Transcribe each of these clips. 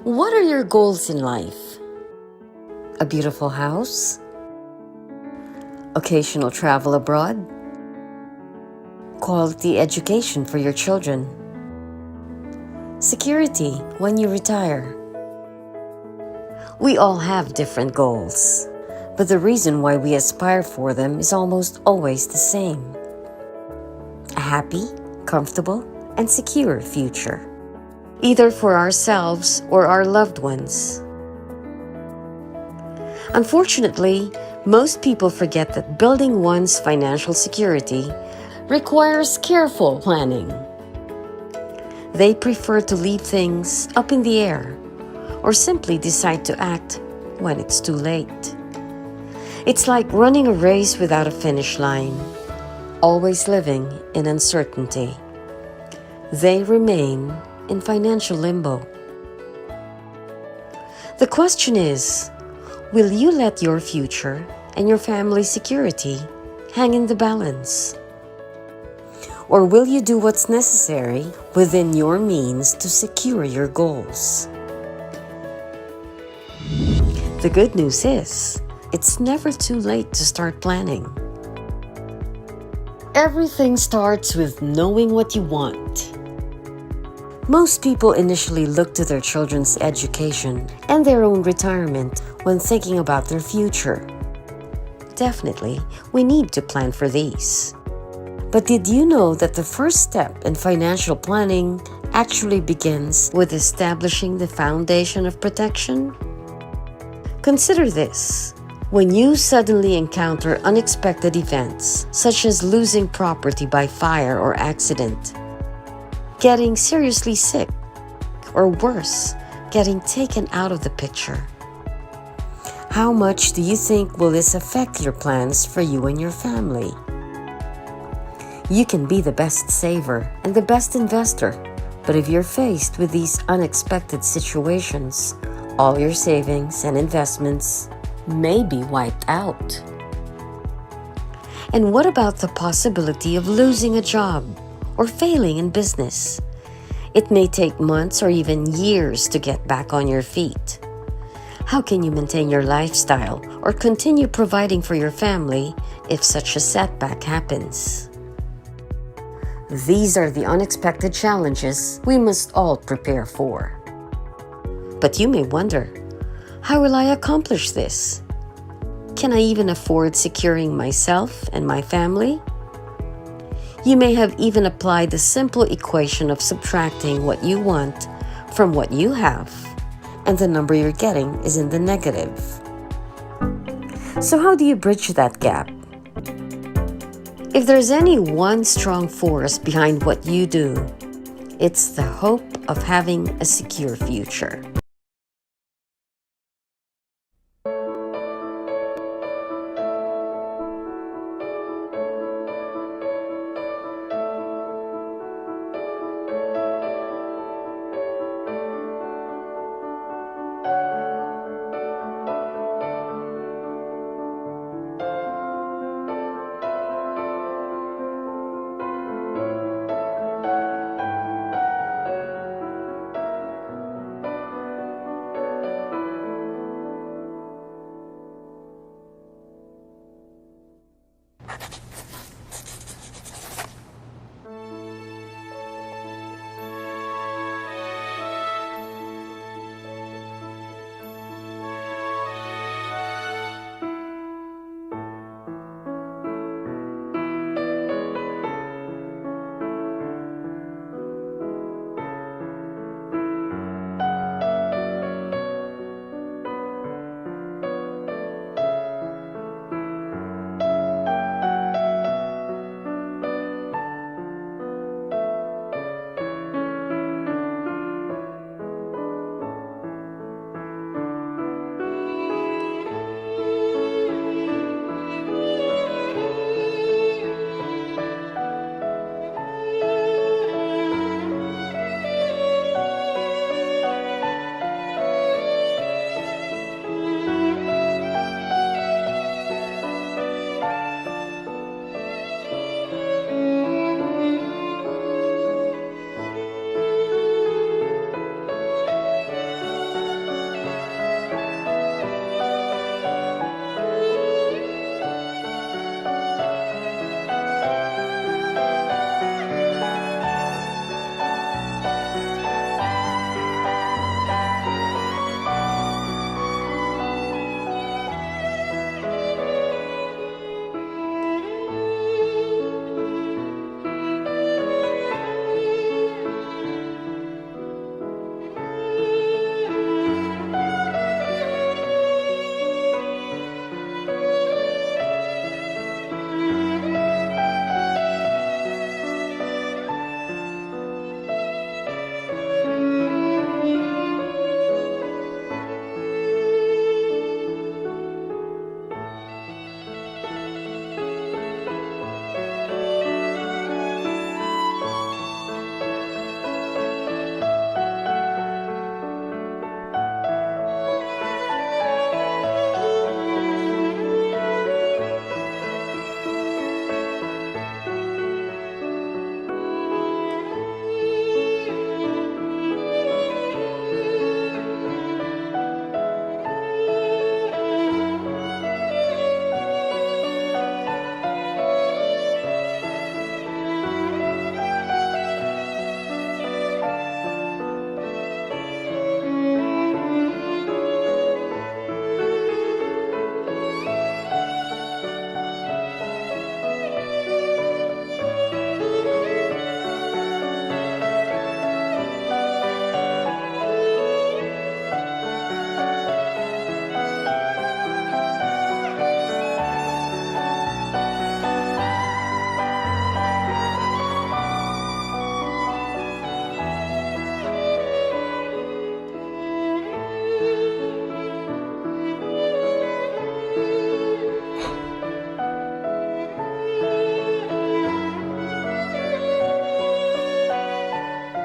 What are your goals in life? A beautiful house? Occasional travel abroad? Quality education for your children? Security when you retire? We all have different goals, but the reason why we aspire for them is almost always the same. A happy, comfortable, and secure future, either for ourselves or our loved ones. Unfortunately, most people forget that building one's financial security requires careful planning. They prefer to leave things up in the air or simply decide to act when it's too late. It's like running a race without a finish line, always living in uncertainty. They remain in financial limbo. The question is, will you let your future and your family's security hang in the balance? Or will you do what's necessary within your means to secure your goals? The good news is, it's never too late to start planning. Everything starts with knowing what you want. Most people initially look to their children's education and their own retirement when thinking about their future. Definitely, we need to plan for these. But did you know that the first step in financial planning actually begins with establishing the foundation of protection? Consider this. When you suddenly encounter unexpected events, such as losing property by fire or accident, getting seriously sick, or worse, getting taken out of the picture, how much do you think will this affect your plans for you and your family? You can be the best saver and the best investor, but if you're faced with these unexpected situations, all your savings and investments may be wiped out. And what about the possibility of losing a job or failing in business? It may take months or even years to get back on your feet. How can you maintain your lifestyle or continue providing for your family if such a setback happens? These are the unexpected challenges we must all prepare for. But you may wonder, how will I accomplish this? Can I even afford securing myself and my family? You may have even applied the simple equation of subtracting what you want from what you have, and the number you're getting is in the negative. So how do you bridge that gap? If there's any one strong force behind what you do, it's the hope of having a secure future.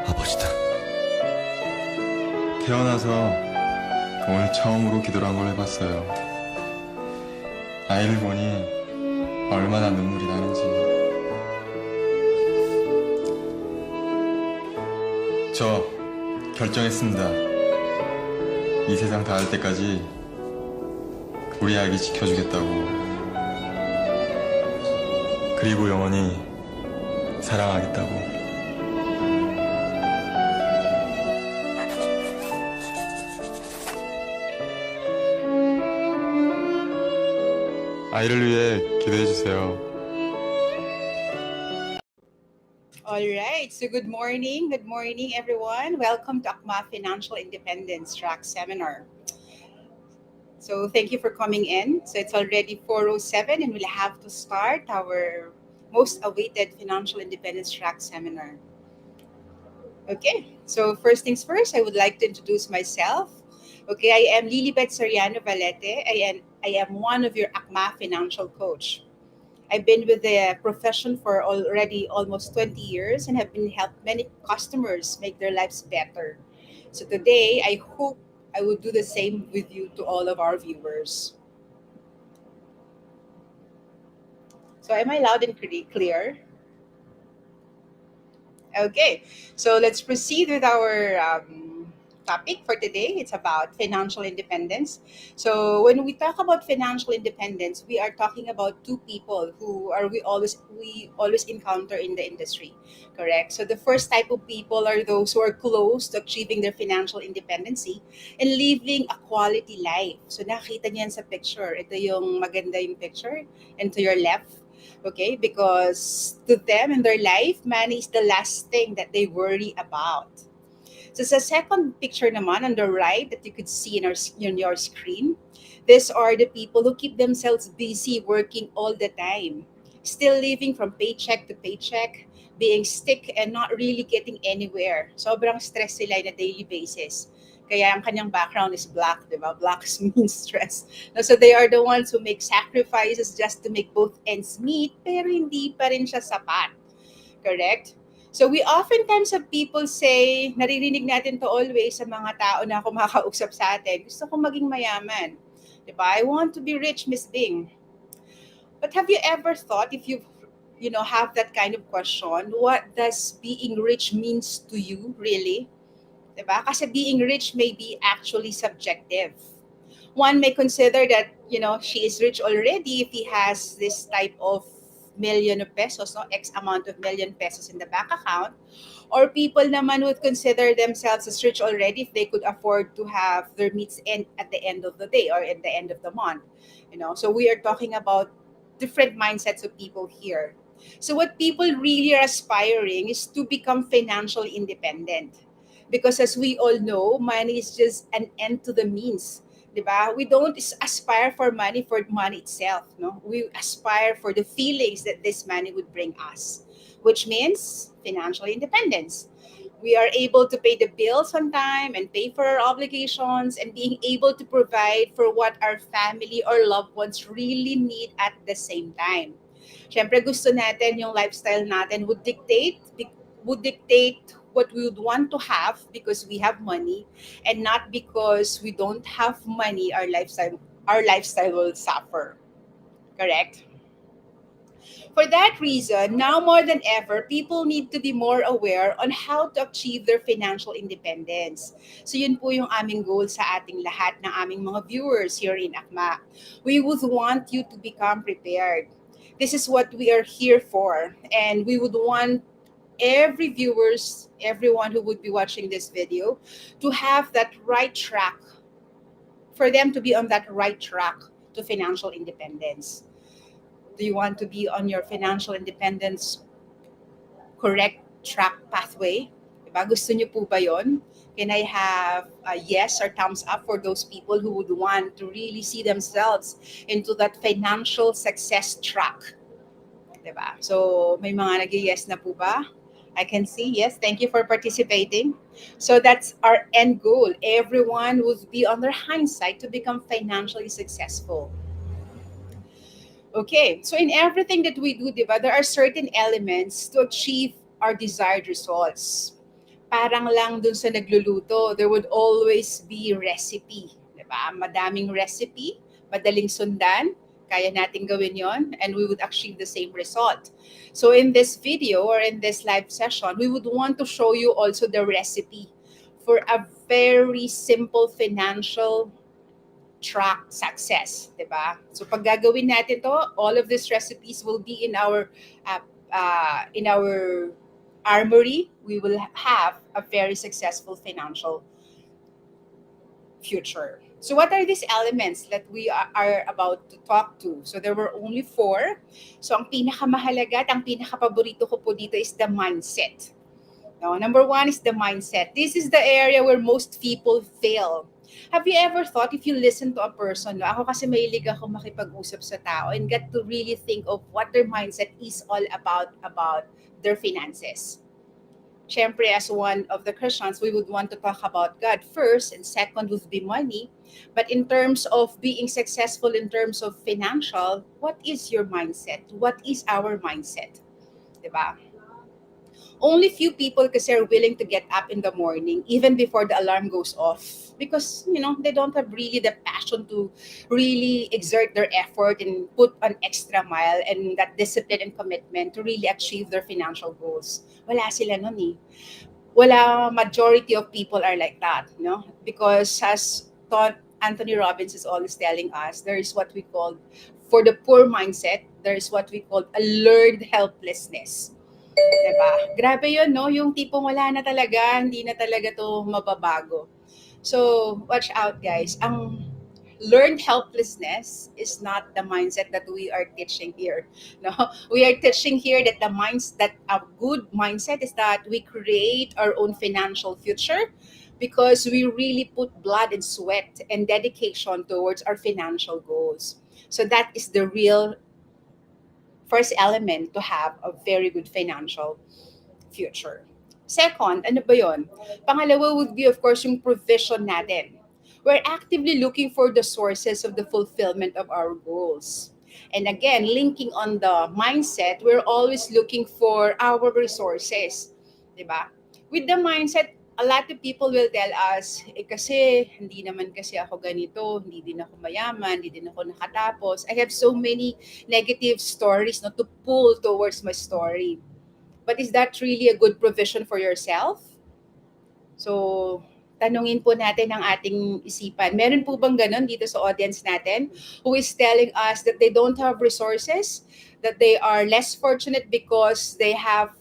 아버지다. 태어나서 오늘 처음으로 기도를 한 걸 해봤어요. 아이를 보니 얼마나 눈물이 나는지. 저 결정했습니다. 이 세상 닿을 때까지 우리 아기 지켜주겠다고. 그리고 영원히 사랑하겠다고. 아이를 위해 기도해주세요. All right. So good morning. Good morning, everyone. Welcome to AKMA Financial Independence Track Seminar. So thank you for coming in. So it's already 4:07 and we'll have to start our most awaited Financial Independence Track Seminar. Okay. So first things first, I would like to introduce myself. Okay, I am Lilibet Soriano Valete. I am one of your AKMA financial coach. I've been with the profession for already almost 20 years and have been helped many customers make their lives better. So today, I hope I will do the same with you to all of our viewers. So am I loud and clear? Okay, so let's proceed with our topic for today. It's about financial independence. So when we talk about financial independence, we are talking about two people who are we always encounter in the industry, correct? So the first type of people are those who are close to achieving their financial independency and living a quality life. So nakita niyan sa picture. Ito yung maganda yung picture, and to your left, okay, because to them in their life money is the last thing that they worry about. So sa second picture naman on the right that you could see in your screen, these are the people who keep themselves busy working all the time, still living from paycheck to paycheck, being sick and not really getting anywhere. Sobrang stress sila on a daily basis. Kaya ang kanyang background is black, di ba? Black means stress. No, so they are the ones who make sacrifices just to make both ends meet, pero hindi pa rin siya sapat. Correct? So we oftentimes have people say, naririnig natin to always sa mga tao na kumakausap sa atin, gusto ko maging mayaman. Diba? I want to be rich, Miss Bing. But have you ever thought, if you have that kind of question, what does being rich means to you, really? Diba? Kasi being rich may be actually subjective. One may consider that, she is rich already if he has this type of million of pesos, no? X amount of million pesos in the bank account. Or people naman would consider themselves as rich already if they could afford to have their meats end at the end of the day or at the end of the month. So we are talking about different mindsets of people here. So what people really are aspiring is to become financially independent. Because as we all know, money is just an end to the means. Diba? We don't aspire for money itself. No? We aspire for the feelings that this money would bring us, which means financial independence. We are able to pay the bills on time and pay for our obligations and being able to provide for what our family or loved ones really need at the same time. Siyempre gusto natin yung lifestyle natin would dictate what we would want to have because we have money, and not because we don't have money our lifestyle will suffer. Correct? For that reason, now more than ever, people need to be more aware on how to achieve their financial independence. So yun po yung aming goal sa ating lahat ng aming mga viewers here in AKMA. We would want you to become prepared. This is what we are here for. And we would want everyone who would be watching this video to have that right track, for them to be on that right track to financial independence. Do you want to be on your financial independence correct track pathway? Diba? Gusto niyo po ba yon? Can I have a yes or thumbs up for those people who would want to really see themselves into that financial success track? Diba? So, may mga nag-yes na po ba? I can see, yes. Thank you for participating. So that's our end goal. Everyone would be on their hindsight to become financially successful. Okay, so in everything that we do, diba, there are certain elements to achieve our desired results. parang lang dun sa nagluluto, there would always be recipe. Diba? Madaming recipe, madaling sundan, kaya natin gawin yon, and we would achieve the same result. So in this video or in this live session, we would want to show you also the recipe for a very simple financial track success, 'di ba? So pag gagawin natin 'to, all of these recipes will be uh, in our armory. We will have a very successful financial future. So what are these elements that we are about to talk to? So there were only four. So ang pinakamahalaga at ang pinakapaborito ko po dito is the mindset. No, number one is the mindset. This is the area where most people fail. Have you ever thought, if you listen to a person, no, ako kasi mahilig ako makipag-usap sa tao and get to really think of what their mindset is all about their finances. Siyempre, as one of the Christians, we would want to talk about God first, and second would be money. But in terms of being successful in terms of financial, what is your mindset? What is our mindset? Diba? Only few people kasi are willing to get up in the morning even before the alarm goes off, because they don't have really the passion to really exert their effort and put an extra mile and that discipline and commitment to really achieve their financial goals. Wala sila nun eh. Wala, majority of people are like that, because as Anthony Robbins is always telling us, there is what we call, for the poor mindset, there is what we call a learned helplessness. Diba? Grabe yun, no? Yung tipong wala na talaga, hindi na talaga to mababago. So, watch out, guys. Ang learned helplessness is not the mindset that we are teaching here. No, we are teaching here that that a good mindset is that we create our own financial future because we really put blood and sweat and dedication towards our financial goals. So that is the real first element to have a very good financial future. Second, ano ba yon? Pangalawa would be, of course, yung provision natin. We're actively looking for the sources of the fulfillment of our goals. And again, linking on the mindset, we're always looking for our resources. Diba? With the mindset, a lot of people will tell us, kasi hindi naman kasi ako ganito, hindi din ako mayaman, hindi din ako nakatapos. I have so many negative stories to pull towards my story. But is that really a good provision for yourself? So, tanungin po natin ang ating isipan. Meron po bang ganun dito sa audience natin who is telling us that they don't have resources, that they are less fortunate because they have,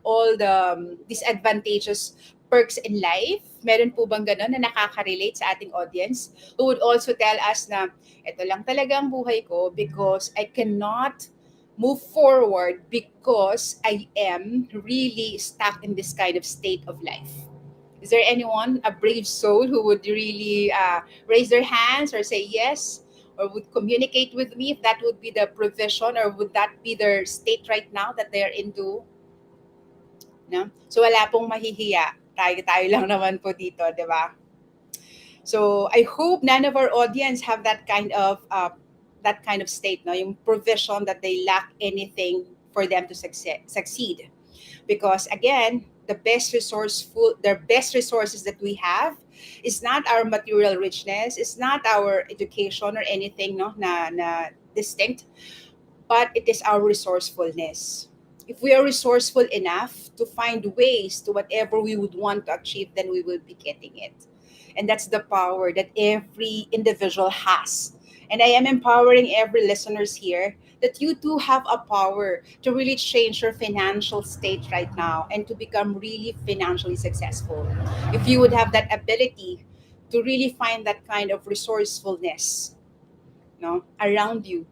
all the disadvantageous perks in life? Meron po bang ganun na nakaka-relate sa ating audience who would also tell us na ito lang talaga ang buhay ko because I cannot move forward because I am really stuck in this kind of state of life? Is there anyone, a brave soul, who would really raise their hands or say yes, or would communicate with me if that would be the provision, or would that be their state right now that they're into? No? So wala pong mahihiya. Tayo lang naman po dito, di ba? So I hope none of our audience have that kind of state, no, yung provision that they lack anything for them to succeed. Because again, the best resources that we have is not our material richness, it's not our education or anything, no, na distinct, but it is our resourcefulness. If we are resourceful enough to find ways to whatever we would want to achieve, then we will be getting it. And that's the power that every individual has. And I am empowering every listeners here that you too have a power to really change your financial state right now and to become really financially successful. If you would have that ability to really find that kind of resourcefulness, no, around you.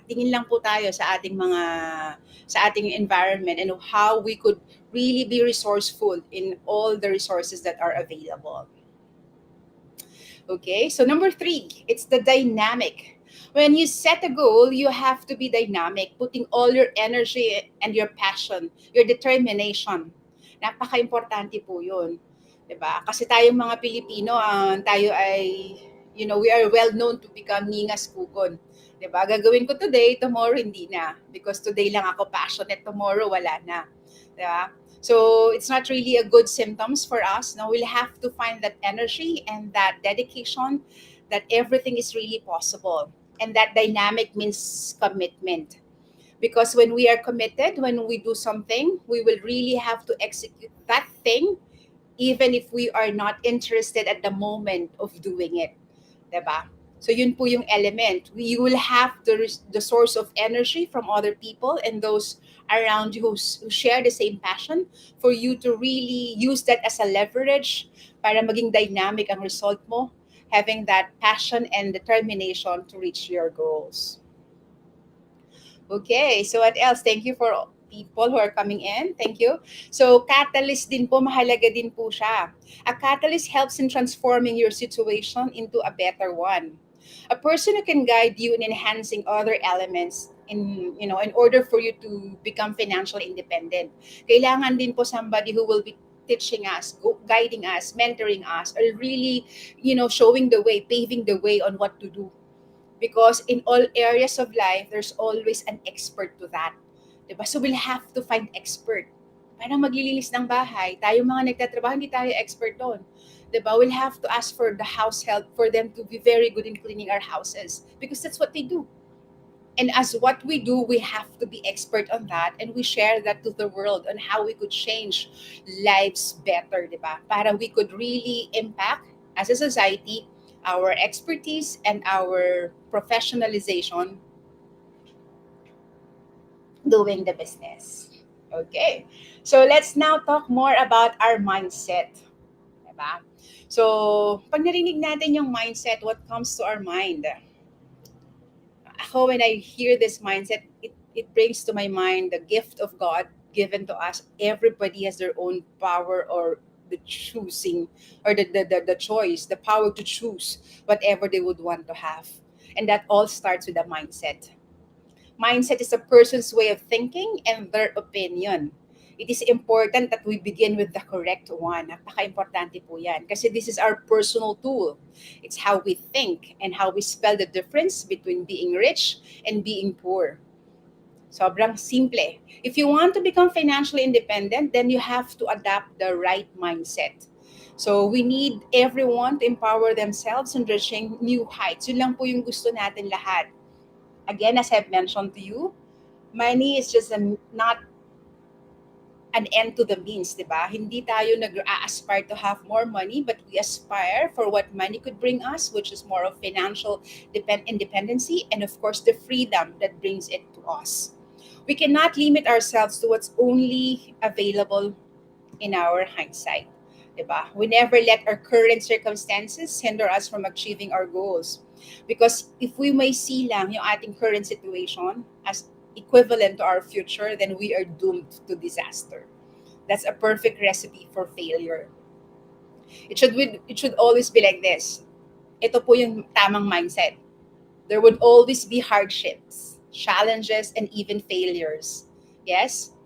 Tingin lang po tayo sa ating environment and how we could really be resourceful in all the resources that are available. Okay, so number 3, it's the dynamic. When you set a goal, you have to be dynamic, putting all your energy and your passion, your determination. Napaka-importante po yun. Diba? Kasi tayong mga Pilipino, tayo ay, we are well known to become ningas kukon. Diba? Gagawin ko today, tomorrow hindi na. Because today lang ako passionate, tomorrow wala na. Diba? So it's not really a good symptoms for us. Now we'll have to find that energy and that dedication that everything is really possible. And that dynamic means commitment. Because when we are committed, when we do something, we will really have to execute that thing even if we are not interested at the moment of doing it. 'Di ba? So yun po yung element. You will have the source of energy from other people and those around you who share the same passion for you to really use that as a leverage para maging dynamic ang result mo, having that passion and determination to reach your goals. Okay, so what else? Thank you for people who are coming in. Thank you. So catalyst din po, mahalaga din po siya. A catalyst helps in transforming your situation into a better one. A person who can guide you in enhancing other elements in order for you to become financially independent. Kailangan din po somebody who will be teaching us, guiding us, mentoring us, or really, showing the way, paving the way on what to do, because in all areas of life there's always an expert to that, 'di ba? So we'll have to find expert. Parang maglilinis ng bahay, tayo mga nagtatrabaho hindi tayo expert doon, 'di ba? We'll have to ask for the house help for them to be very good in cleaning our houses because that's what they do. And as what we do, we have to be expert on that, and we share that to the world on how we could change lives better, di ba? Para we could really impact as a society our expertise and our professionalization doing the business. Okay. So let's now talk more about our mindset. Diba? So, pag narinig natin yung mindset, what comes to our mind? Ako, when I hear this mindset, it brings to my mind the gift of God given to us. Everybody has their own power or the choosing or the choice, the power to choose whatever they would want to have. And that all starts with a mindset. Mindset is a person's way of thinking and their opinion. It is important that we begin with the correct one. Napaka-importante po yan. Kasi this is our personal tool. It's how we think and how we spell the difference between being rich and being poor. Sobrang simple. If you want to become financially independent, then you have to adapt the right mindset. So we need everyone to empower themselves in reaching new heights. Yun lang po yung gusto natin lahat. Again, as I've mentioned to you, money is just not an end to the means, di ba? Hindi tayo nag-aspire to have more money, but we aspire for what money could bring us, which is more of financial independency and, of course, the freedom that brings it to us. We cannot limit ourselves to what's only available in our hindsight. Diba? We never let our current circumstances hinder us from achieving our goals. Because if we may see lang yung ating current situation as equivalent to our future, then we are doomed to disaster. That's a perfect recipe for failure. It should always be like this. Ito po yung tamang mindset. There would always be hardships, challenges, and even failures. Yes?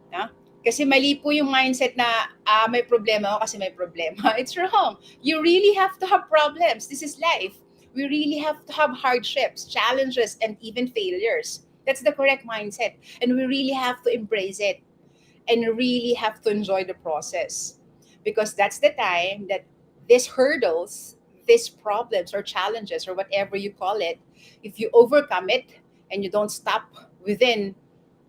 No? Kasi mali po yung mindset na may problema ako kasi may problema. It's wrong. You really have to have problems. This is life. We really have to have hardships, challenges, and even failures. That's the correct mindset. And we really have to embrace it and really have to enjoy the process. Because that's the time that these hurdles, these problems or challenges or whatever you call it, if you overcome it and you don't stop within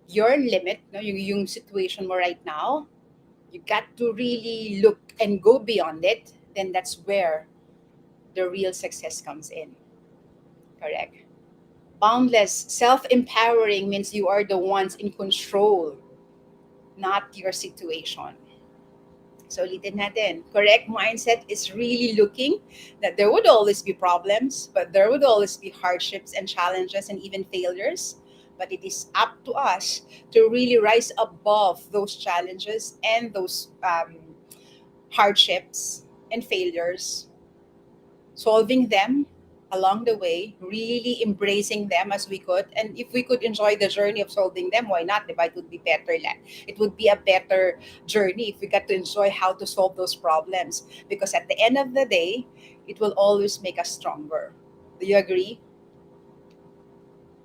your limit, no, yung situation mo right now, you got to really look and go beyond it, then that's where the real success comes in. Correct. Boundless, self-empowering means you are the ones in control, not your situation. So ulitin natin, correct mindset is really looking that there would always be problems, but there would always be hardships and challenges and even failures. But it is up to us to really rise above those challenges and those hardships and failures, solving them along the way, really embracing them as we could. And if we could enjoy the journey of solving them, why not? Diba? It would be better. It would be a better journey if we got to enjoy how to solve those problems. Because at the end of the day, it will always make us stronger. Do you agree?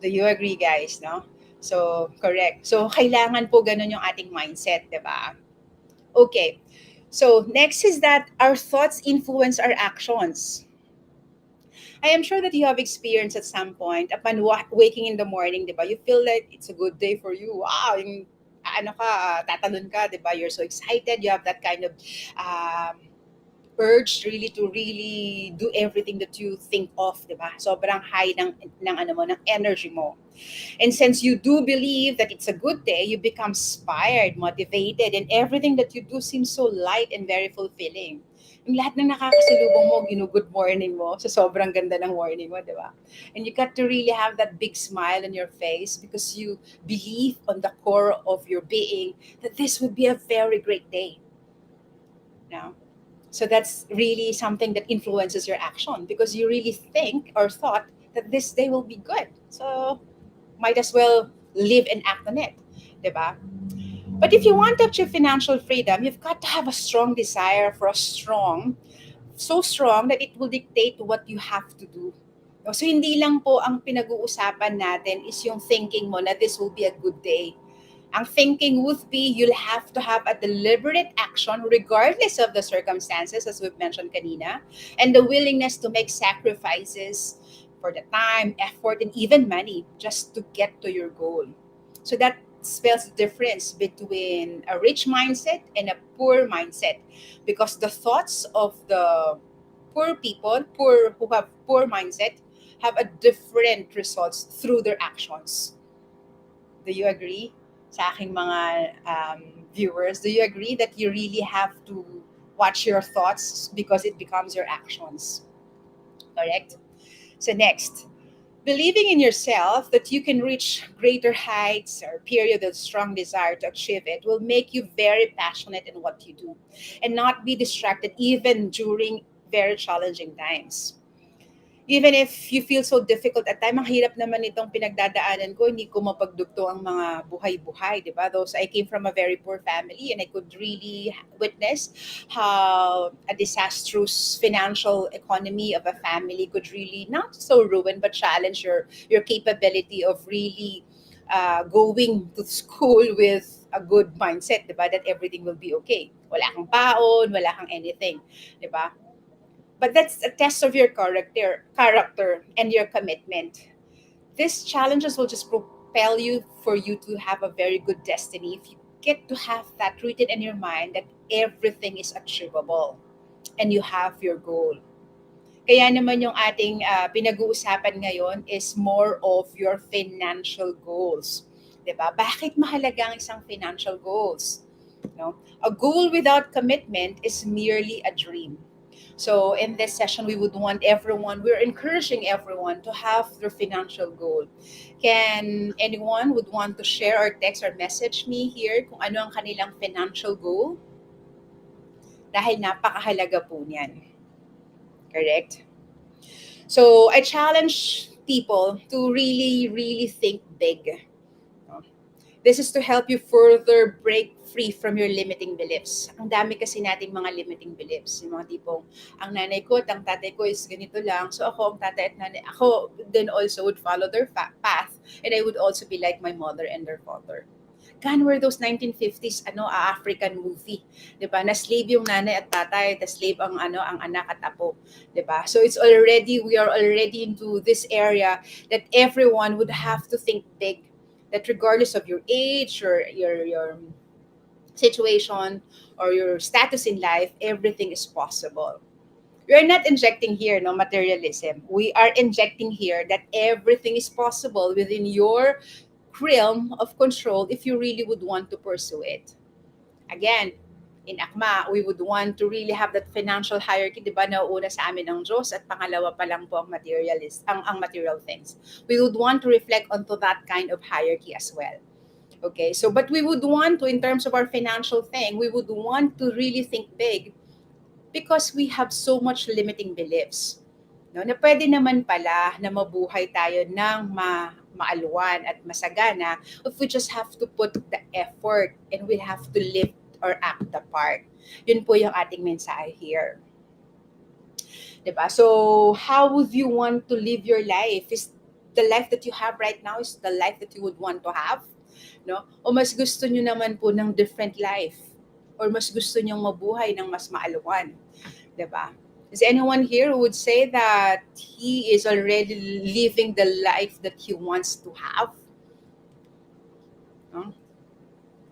Do you agree, guys? No? So, correct. So, kailangan po ganun yung ating mindset, di ba? Okay. So next is that our thoughts influence our actions. I am sure that you have experienced at some point upon waking in the morning, 'di ba? You feel like it's a good day for you. Wow, yung ano ka, tatalon ka, 'di ba? You're so excited. You have that kind of urge really to really do everything that you think of, 'di ba? Sobrang high ng ano mo, ng energy mo. And since you do believe that it's a good day, you become inspired, motivated, and everything that you do seems so light and very fulfilling. Yung lahat ng nakakasalubong mo, good morning mo, sa sobrang ganda ng morning mo, di ba? And you got to really have that big smile on your face because you believe on the core of your being that this would be a very great day. Now, so that's really something that influences your action because you really think or thought that this day will be good. So might as well live and act on it, diba? But if you want to achieve financial freedom, you've got to have a strong desire for a so strong that it will dictate what you have to do. So hindi lang po ang pinag-uusapan natin is yung thinking mo na this will be a good day. Ang thinking would be you'll have to have a deliberate action regardless of the circumstances, as we've mentioned kanina, and the willingness to make sacrifices for the time, effort, and even money just to get to your goal. So that spells the difference between a rich mindset and a poor mindset because the thoughts of the poor people, poor who have poor mindset, have a different results through their actions. Do you agree? Sa aking mga viewers, do you agree that you really have to watch your thoughts because it becomes your actions? Correct? So next, believing in yourself that you can reach greater heights or period of strong desire to achieve it will make you very passionate in what you do and not be distracted even during very challenging times. Even if you feel so difficult at time, ang hirap naman itong pinagdadaanan ko, hindi ko mapagdugto ang mga buhay-buhay, di ba? Those, I came from a very poor family and I could really witness how a disastrous financial economy of a family could really not so ruin but challenge your capability of really going to school with a good mindset, di ba? That everything will be okay. Wala kang baon, wala kang anything, di ba? But that's a test of your character and your commitment. These challenges will just propel you for you to have a very good destiny if you get to have that written in your mind that everything is achievable and you have your goal. Kaya naman yung ating pinag-uusapan ngayon is more of your financial goals. 'Di ba? Bakit mahalaga ang isang financial goals? No? A goal without commitment is merely a dream. So in this session, we would want everyone, we're encouraging everyone to have their financial goal. Can anyone would want to share or text or message me here kung ano ang kanilang financial goal? Dahil napakahalaga po niyan. Correct? So I challenge people to really, really think big. This is to help you further break free from your limiting beliefs. Ang dami kasi nating mga limiting beliefs. Yung mga tipong, ang nanay ko at ang tatay ko is ganito lang. So ako, ang tatay at nanay, ako then also would follow their path and I would also be like my mother and their father. Gone were those 1950s African movie, 'di ba? Na slave yung nanay at tatay, the slave ang anak at apo, 'di ba? So we are already into this area that everyone would have to think big, that regardless of your age or your situation or your status in life, everything is possible. We are not injecting here no materialism. We are injecting here that everything is possible within your realm of control if you really would want to pursue it. Again, in AKMA, we would want to really have that financial hierarchy, di ba, nauuna sa amin ng Diyos at pangalawa pa lang po ang material things. We would want to reflect onto that kind of hierarchy as well. Okay, so but we would want to, in terms of our financial thing, we would want to really think big because we have so much limiting beliefs. No, na pwede naman pala na mabuhay tayo ng maalwan at masagana if we just have to put the effort and we have to live or act the part. Yun po yung ating mensahe here. Diba? So, how would you want to live your life? Is the life that you have right now is the life that you would want to have? No? O mas gusto nyo naman po ng different life? Or mas gusto niyong mabuhay ng mas maalawan? Diba? Is anyone here who would say that he is already living the life that he wants to have? No?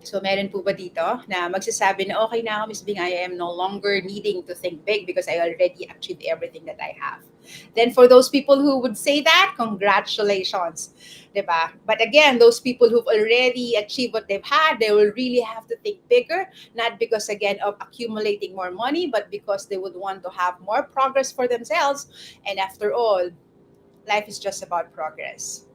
So, meron po ba dito na magsasabi na okay na ako, Miss Bing, I am no longer needing to think big because I already achieved everything that I have. Then for those people who would say that, congratulations. Diba? But again, those people who've already achieved what they've had, they will really have to think bigger, not because again of accumulating more money, but because they would want to have more progress for themselves. And after all, life is just about progress.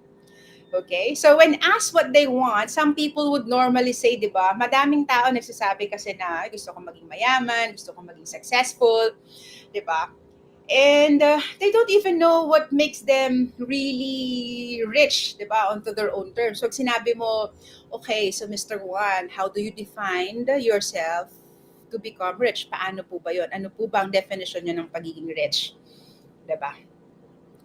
Okay? So when asked what they want, some people would normally say, di ba, madaming tao nagsasabi kasi na gusto ko maging mayaman, gusto ko maging successful, di ba? And they don't even know what makes them really rich, di ba, onto their own terms. So sinabi mo, okay, so Mr. Juan, how do you define yourself to become rich? Paano po ba yun? Ano po ba ang definition nyo ng pagiging rich? Di ba?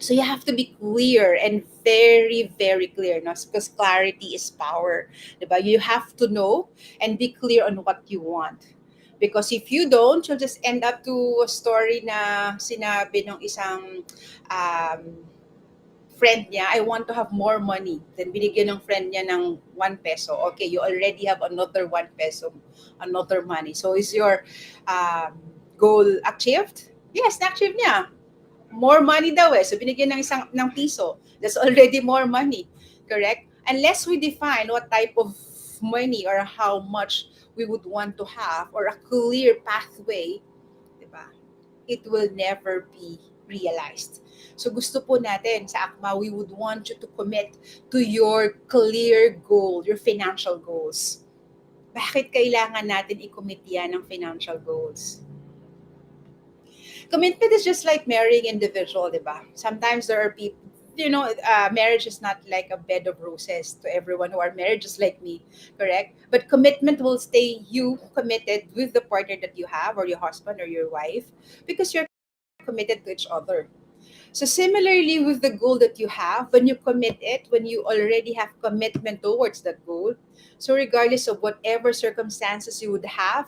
So you have to be clear and very, very clear, no? Because clarity is power. Diba? You have to know and be clear on what you want. Because if you don't, you'll just end up to a story na sinabi ng isang um, friend niya, I want to have more money. Then binigyan ng friend niya ng 1 peso. Okay, you already have another 1 peso, another money. So is your goal achieved? Yes, na-achieve niya. More money daw eh. So binigyan ng piso. That's already more money. Correct? Unless we define what type of money or how much we would want to have or a clear pathway, diba? It will never be realized. So gusto po natin sa AKMA, we would want you to commit to your clear goal, your financial goals. Bakit kailangan natin i-commit yan ng financial goals? Commitment is just like marrying individual, di ba? Sometimes there are people, marriage is not like a bed of roses to everyone who are married, just like me, correct? But commitment will stay you committed with the partner that you have, or your husband or your wife, because you're committed to each other. So similarly with the goal that you have, when you commit it, when you already have commitment towards that goal, so regardless of whatever circumstances you would have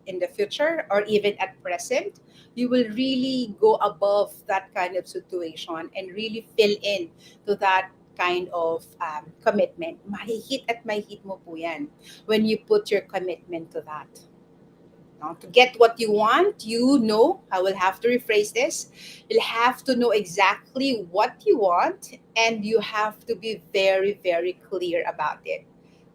in the future or even at present, you will really go above that kind of situation and really fill in to that kind of commitment. Mahihit at mahihit mo po yan when you put your commitment to that. Now, to get what you want, I will have to rephrase this. You'll have to know exactly what you want, and you have to be very, very clear about it.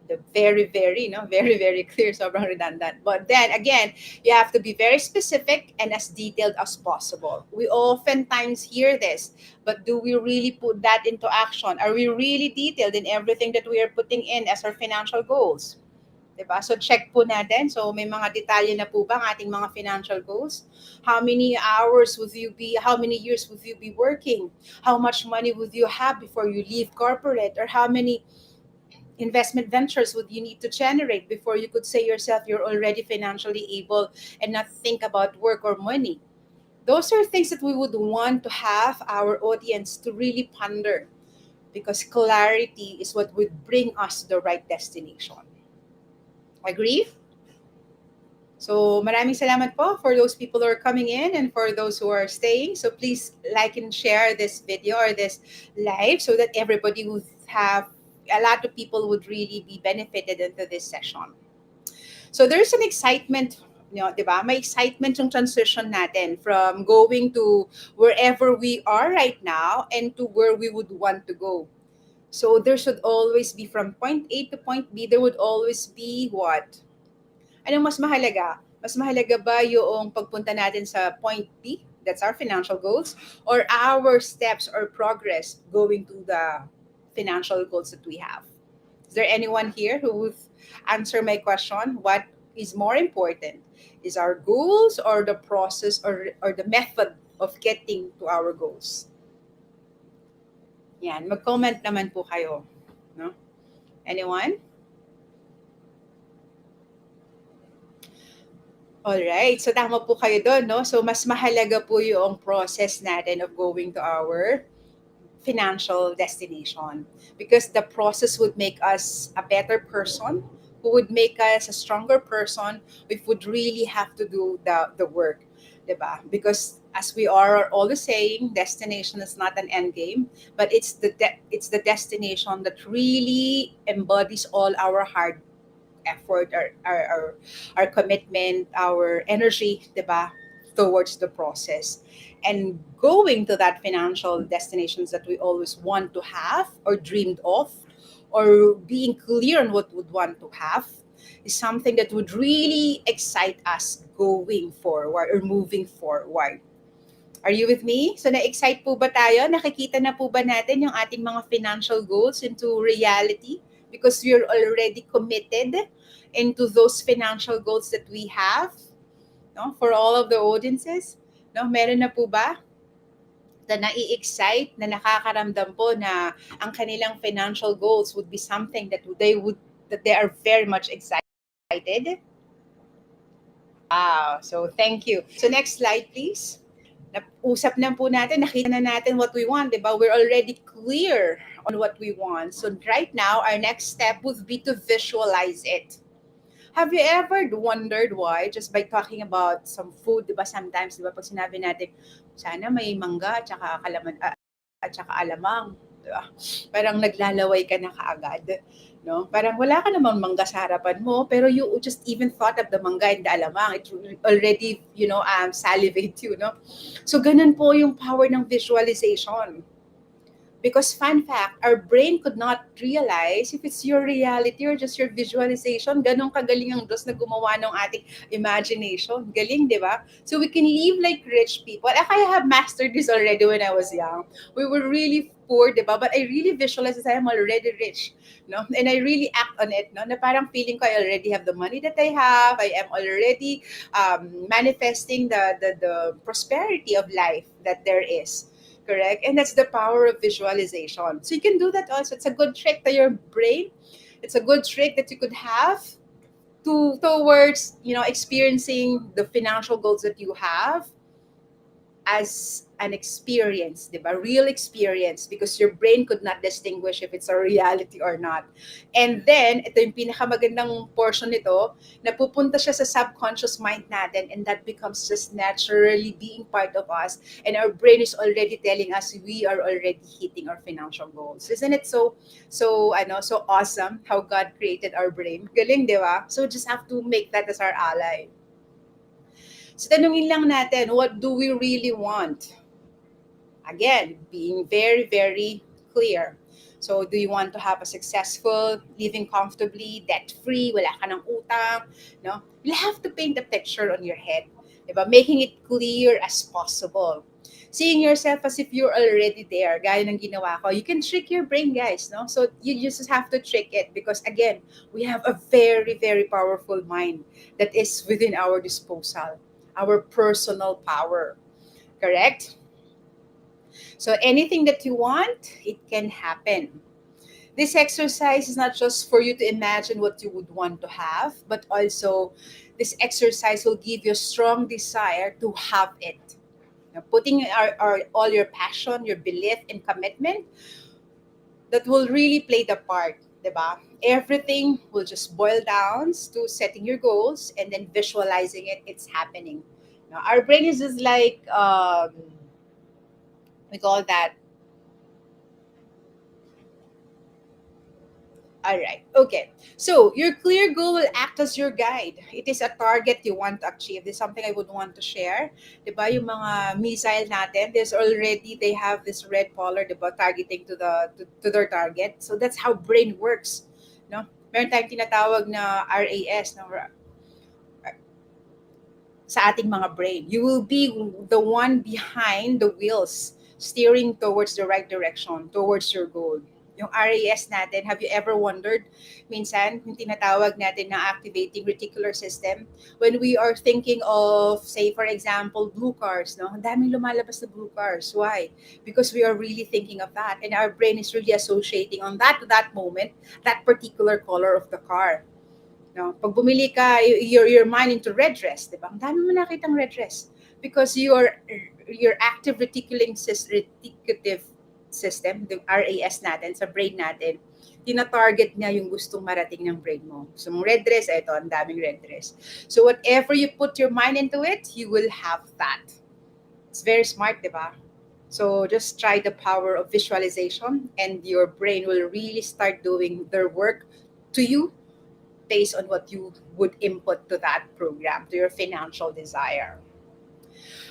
The very, very, very, very clear, sobrang redundant. But then again, you have to be very specific and as detailed as possible. We oftentimes hear this, but do we really put that into action? Are we really detailed in everything that we are putting in as our financial goals? Diba? So check po natin. So may mga detalye na po ba ang ating mga financial goals? How many hours would you be, how many years would you be working? How much money would you have before you leave corporate? Or how many investment ventures would you need to generate before you could say yourself you're already financially able and not think about work or money? Those are things that we would want to have our audience to really ponder, because clarity is what would bring us to the right destination. Agree? So maraming salamat po for those people who are coming in and for those who are staying. So please like and share this video or this live so that everybody would have, a lot of people would really be benefited into this session. So there's an excitement, di ba? May excitement yung transition natin from going to wherever we are right now and to where we would want to go. So there should always be, from point A to point B, there would always be what? Anong mas mahalaga? Mas mahalaga ba yung pagpunta natin sa point B, that's our financial goals, or our steps or progress going to the financial goals that we have? Is there anyone here who would answer my question? What is more important? Is our goals or the process or the method of getting to our goals? Yan, mag-comment naman po kayo. No? Anyone? Alright, so tama po kayo doon, no? So mas mahalaga po yung process natin of going to our financial destination, because the process would make us a better person, who would make us a stronger person if would really have to do the work, diba? Because as we are always saying, destination is not an end game, but it's the destination that really embodies all our hard effort, our commitment, our energy, diba, towards the process. And going to that financial destinations that we always want to have or dreamed of, or being clear on what we would want to have, is something that would really excite us going forward or moving forward. Are you with me? So na-excite po ba tayo? Nakikita na po ba natin yung ating mga financial goals into reality? Because we're already committed into those financial goals that we have, no? For all of the audiences, no? Meron na po ba na nai-excite, na nakakaramdam po na ang kanilang financial goals would be something that they are very much excited? Wow. So thank you. So next slide, please. Usap na po natin, nakita na natin what we want, di ba? We're already clear on what we want. So right now, our next step would be to visualize it. Have you ever wondered why, just by talking about some food, di ba, sometimes, di ba, pag sinabi natin, sana may mangga at saka at saka alamang, di ba? Parang naglalaway ka na kaagad, no? Parang wala ka namang mangga sa harapan mo, pero you just even thought of the mangga and the alamang, it already, salivate you, no? So, ganun po yung power ng visualization. Because fun fact, our brain could not realize if it's your reality or just your visualization. Ganun kagaling ang Diyos na gumawa ng ating imagination. Galing, di ba? So we can live like rich people. I have mastered this already when I was young. We were really poor, di ba? But I really visualize that I am already rich. No? And I really act on it. No? Na parang feeling ko I already have the money that I have. I am already manifesting the prosperity of life that there is. Correct? And that's the power of visualization. So you can do that also. It's a good trick to your brain. It's a good trick that you could have towards, experiencing the financial goals that you have as an experience, di ba? Real experience, because your brain could not distinguish if it's a reality or not. And then, ito yung pinakamagandang portion nito, napupunta siya sa subconscious mind natin, and that becomes just naturally being part of us, and our brain is already telling us we are already hitting our financial goals. Isn't it so awesome how God created our brain? Galing, di ba? So just have to make that as our ally. So tanungin lang natin, what do we really want? Again, being very, very clear. So do you want to have a successful, living comfortably, debt-free, wala ka ng utang, no? You have to paint a picture on your head, diba? Making it clear as possible. Seeing yourself as if you're already there, gaya ng ginawa ko. You can trick your brain, guys, no? So you just have to trick it because, again, we have a very, very powerful mind that is within our disposal, our personal power. Correct? So anything that you want, it can happen. This exercise is not just for you to imagine what you would want to have, but also this exercise will give you a strong desire to have it. Now, putting all your passion, your belief, and commitment, that will really play the part, diba? Everything will just boil down to setting your goals and then visualizing it. It's happening. Now, our brain is just like, we call that. All right. Okay. So your clear goal will act as your guide. It is a target you want to achieve. This is something I would want to share. Diba, yung mga missile natin, they have this red color, diba, targeting to their target. So that's how brain works. No? Meron tayong tinatawag na RAS, no? Sa ating mga brain. You will be the one behind the wheels, steering towards the right direction, towards your goal. Yung RAS natin, have you ever wondered, minsan, yung tinatawag natin na activating reticular system, when we are thinking of, say, for example, blue cars, no? Ang daming lumalabas na blue cars. Why? Because we are really thinking of that, and our brain is really associating on that moment, that particular color of the car. No? Pag bumili ka, your mind into red dress, di ba? Ang dami mo nakitang red dress. Because your active reticular system, the RAS natin, sa brain natin, tina-target niya yung gustong marating ng brain mo. Gusto mong red dress, eto, ang daming red dress. So whatever you put your mind into it, you will have that. It's very smart, di ba? So just try the power of visualization and your brain will really start doing their work to you based on what you would input to that program, to your financial desire.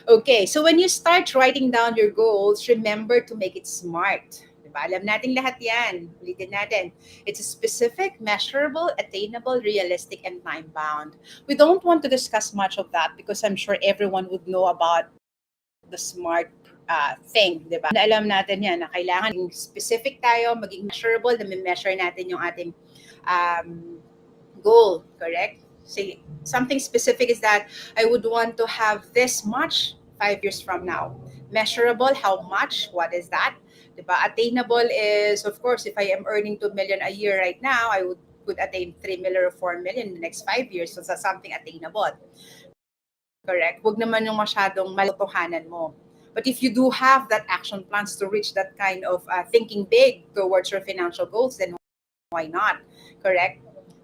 Okay, so when you start writing down your goals, remember to make it smart. Diba? Alam natin lahat yan. Ulitin natin. It's specific, measurable, attainable, realistic, and time-bound. We don't want to discuss much of that because I'm sure everyone would know about the smart thing, di ba? Alam natin yan na kailangan maging specific tayo, maging measurable, na measure natin yung ating um, goal, correct? Say something specific is that I would want to have this much 5 years from now. Measurable, how much? What is that? Diba? Attainable is, of course, if I am earning 2 million a year right now, I could attain 3 million or 4 million in the next 5 years. So that's something attainable. Correct? Huwag naman yung masyadong malotohanan mo. But if you do have that action plans to reach that kind of thinking big towards your financial goals, then why not? Correct?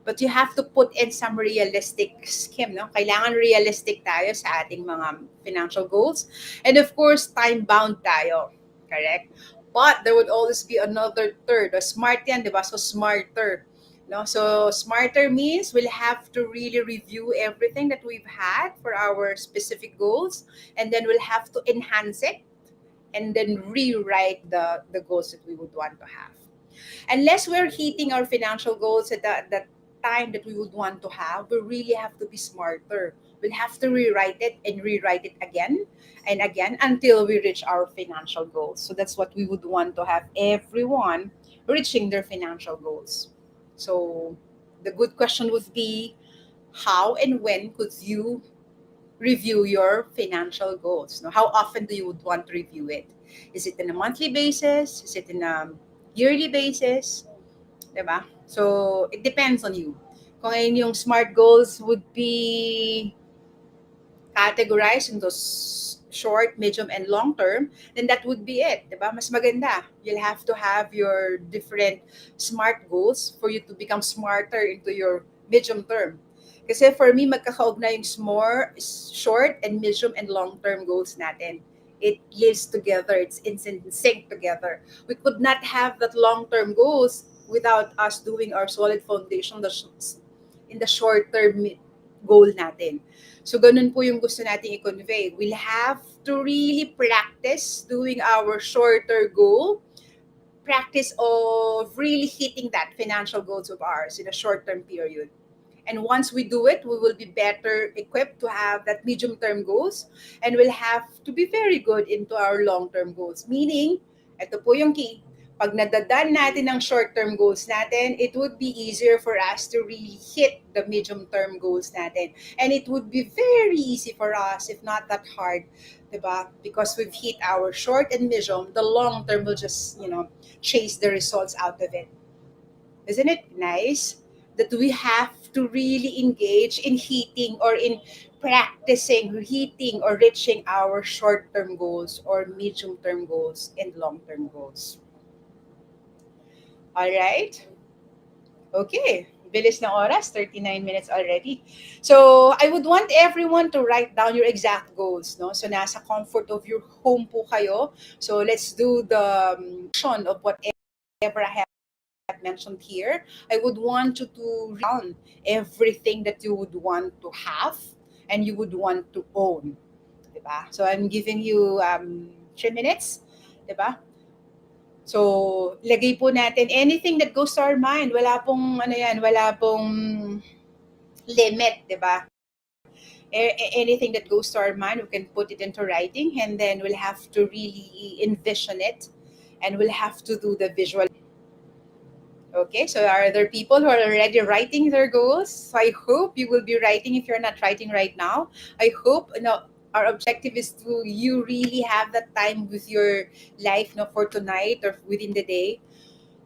But you have to put in some realistic scheme, no? Kailangan realistic tayo sa ating mga financial goals. And of course, time-bound tayo. Correct? But there would always be another third. Smart yan, di ba? So smarter. No? So smarter means we'll have to really review everything that we've had for our specific goals. And then we'll have to enhance it. And then rewrite the goals that we would want to have. Unless we're hitting our financial goals at the time that we would want to have, we really have to be smarter. We'll have to rewrite it and rewrite it again and again until we reach our financial goals. So that's what we would want to have everyone reaching their financial goals. So the good question would be, how and when could you review your financial goals? No? How often do you would want to review it? Is it in a monthly basis? Is it in a yearly basis? Diba? So, it depends on you. Kung ayun yung SMART goals would be categorized into short, medium, and long term, then that would be it. Diba? Mas maganda. You'll have to have your different SMART goals for you to become smarter into your medium term. Kasi for me, magkakaugnay yung short and medium and long-term goals natin. It lives together. It's in sync together. We could not have that long-term goals without us doing our solid foundation in the short-term goal natin. So, ganun po yung gusto nating i-convey. We'll have to really practice doing our shorter goal, practice of really hitting that financial goals of ours in a short-term period. And once we do it, we will be better equipped to have that medium-term goals and we'll have to be very good into our long-term goals. Meaning, ito po yung key, pag nadadan natin ang short-term goals natin, it would be easier for us to really hit the medium-term goals natin. And it would be very easy for us, if not that hard, diba? Because we've hit our short and medium, the long-term will just, chase the results out of it. Isn't it nice that we have to really engage in hitting or in practicing hitting or reaching our short-term goals or medium-term goals and long-term goals? All right? Okay. Bilis ng oras, 39 minutes already. So, I would want everyone to write down your exact goals, no? So, nasa comfort of your home po kayo. So, let's do the of whatever I have mentioned here. I would want you to write down everything that you would want to have and you would want to own. Diba? So, I'm giving you 3 minutes. Diba? So, lagay po natin anything that goes to our mind. Wala pong, wala pong limit, di ba? Anything that goes to our mind, we can put it into writing and then we'll have to really envision it and we'll have to do the visual. Okay, so are there people who are already writing their goals? So I hope you will be writing if you're not writing right now. I hope, our objective is to you really have that time with your life, for tonight or within the day.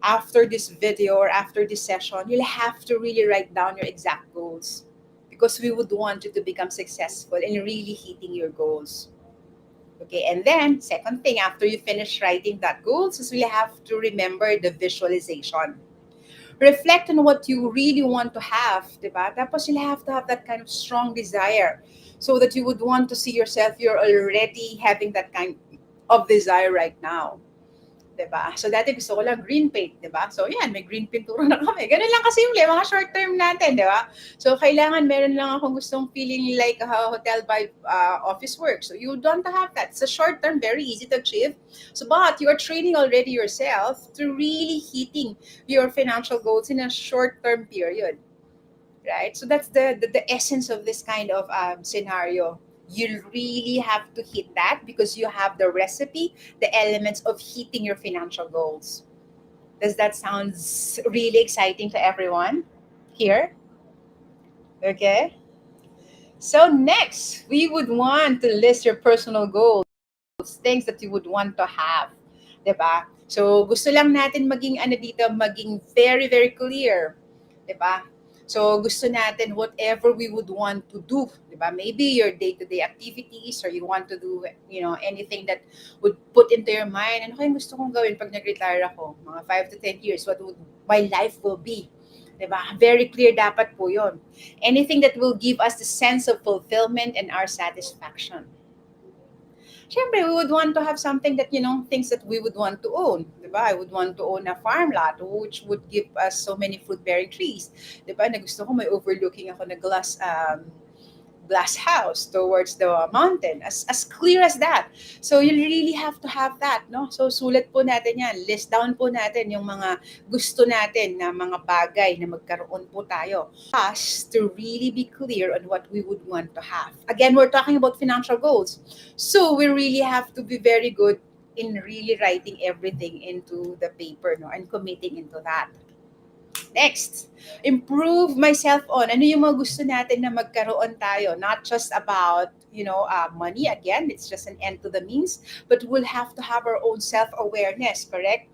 After this video or after this session, you'll have to really write down your exact goals because we would want you to become successful in really hitting your goals. Okay, and then second thing, after you finish writing that goals, is we have to remember the visualization. reflect on what you really want to have, diba? Tapos you'll have to have that kind of strong desire so that you would want to see yourself, you're already having that kind of desire right now. 'Di ba? So dati gusto ko lang green paint, 'di ba? So yan, may green pintura na kami. Ganun lang kasimple, mga short term natin, 'di ba? So kailangan meron lang akong gustong feeling like a hotel vibe office work. So you don't have that. It's a short term, very easy to achieve. So but you are training already yourself to really hitting your financial goals in a short term period, right? So that's the essence of this kind of scenario. You really have to hit that because you have the recipe, the elements of hitting your financial goals. Does that sound really exciting to everyone here? Okay. So next, we would want to list your personal goals, things that you would want to have, 'di ba? So gusto lang natin maging ano dito, maging very very clear, 'di ba? So gusto natin whatever we would want to do, 'di ba? Maybe your day-to-day activities or you want to do, anything that would put into your mind, ano kayang gusto kong gawin pag nag-retire ako? Mga 5 to 10 years, what would my life will be? 'Di ba? Very clear dapat po 'yon. Anything that will give us the sense of fulfillment and our satisfaction. Siyempre, we would want to have something that, things that we would want to own. Diba? I would want to own a farm lot which would give us so many fruit-bearing trees. Diba? Na gusto ko may overlooking ako na glass house towards the mountain, as clear as that. So you really have to have that, no? So sulat po natin yan, list down po natin yung mga gusto natin na mga bagay na magkaroon po tayo. Us to really be clear on what we would want to have. Again, we're talking about financial goals. So we really have to be very good in really writing everything into the paper, no, and committing into that. Next, improve myself on. Ano yung mga gusto natin na magkaroon tayo? Not just about, money. Again, it's just an end to the means. But we'll have to have our own self-awareness, correct?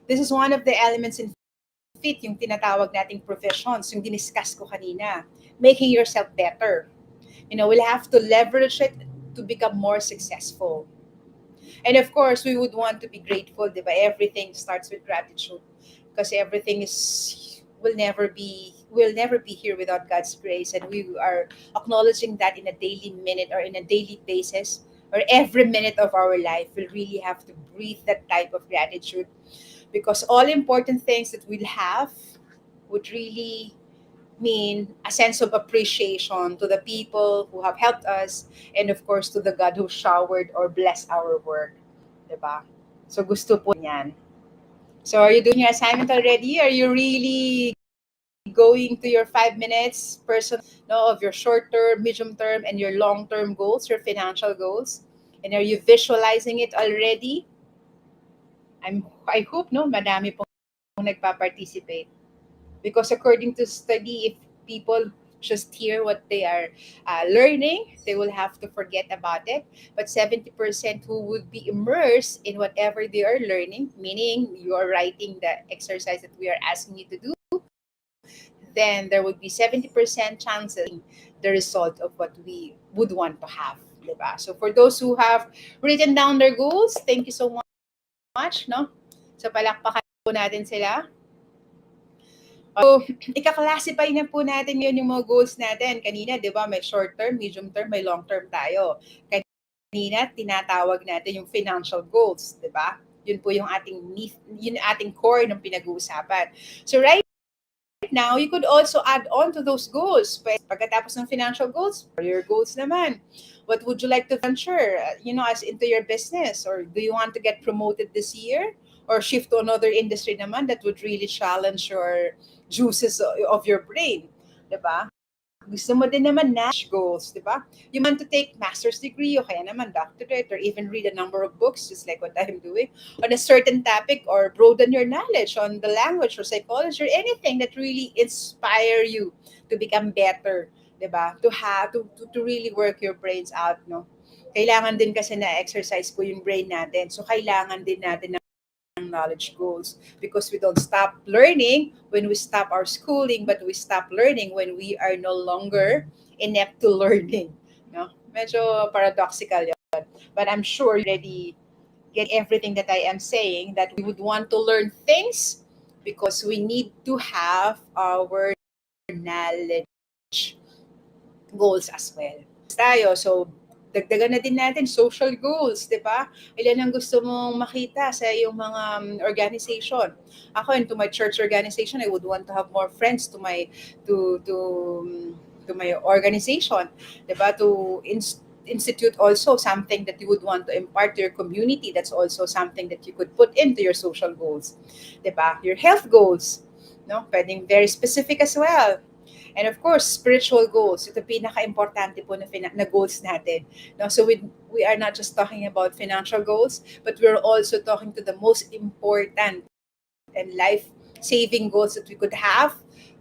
This is one of the elements in fit, yung tinatawag nating professions, yung diniscuss ko kanina. Making yourself better. We'll have to leverage it to become more successful. And of course, we would want to be grateful, di ba? Everything starts with gratitude because everything is will never be here without God's grace, and we are acknowledging that in a daily minute or in a daily basis or every minute of our life. We'll really have to breathe that type of gratitude because all important things that we'll have would really mean a sense of appreciation to the people who have helped us and of course to the God who showered or blessed our work, 'di ba? So gusto po niyan. So are you doing your assignment already? Are you really going to your 5 minutes person, no, of your short term, medium term, and your long term goals, your financial goals? And are you visualizing it already? I hope no, madami pong nagpa-participate because according to study, if people just hear what they are learning, they will have to forget about it. But 70% who would be immersed in whatever they are learning, meaning you are writing the exercise that we are asking you to do, then there would be 70% chances the result of what we would want to have. Diba? So for those who have written down their goals, thank you so much. No? So palakpakan po natin sila. So, ika-classify na po natin yun yung mga goals natin. Kanina, di ba, may short term, medium term, may long term tayo. Kanina, tinatawag natin yung financial goals, di ba? Yun po yung ating core ng pinag-uusapan. So right now, you could also add on to those goals. Pagkatapos ng financial goals, for your goals naman, what would you like to venture, as into your business? Or do you want to get promoted this year? Or shift to another industry naman that would really challenge your juices of your brain, 'di ba? Gusto mo din naman na goals, 'di ba? You want to take master's degree o kaya naman doctorate or even read a number of books just like what I'm doing on a certain topic or broaden your knowledge on the language or psychology or anything that really inspire you to become better, 'di ba? To really work your brains out, no? Kailangan din kasi na exercise po yung brain natin. So kailangan din natin knowledge goals because we don't stop learning when we stop our schooling, but we stop learning when we are no longer inept to learning, no? Medyo paradoxical yun, but I'm sure you already get everything that I am saying, that we would want to learn things because we need to have our knowledge goals as well. Tayo, so dagdagan na din natin social goals, di ba? Ilan ang gusto mong makita sa iyong mga organization? Ako, into my church organization, I would want to have more friends to my organization, di ba? To institute also something that you would want to impart to your community. That's also something that you could put into your social goals, di ba? Your health goals, no? Pwedeng very specific as well. And of course, spiritual goals. Ito pinaka-importante po na goals natin. No? So we are not just talking about financial goals, but we're also talking to the most important and life-saving goals that we could have.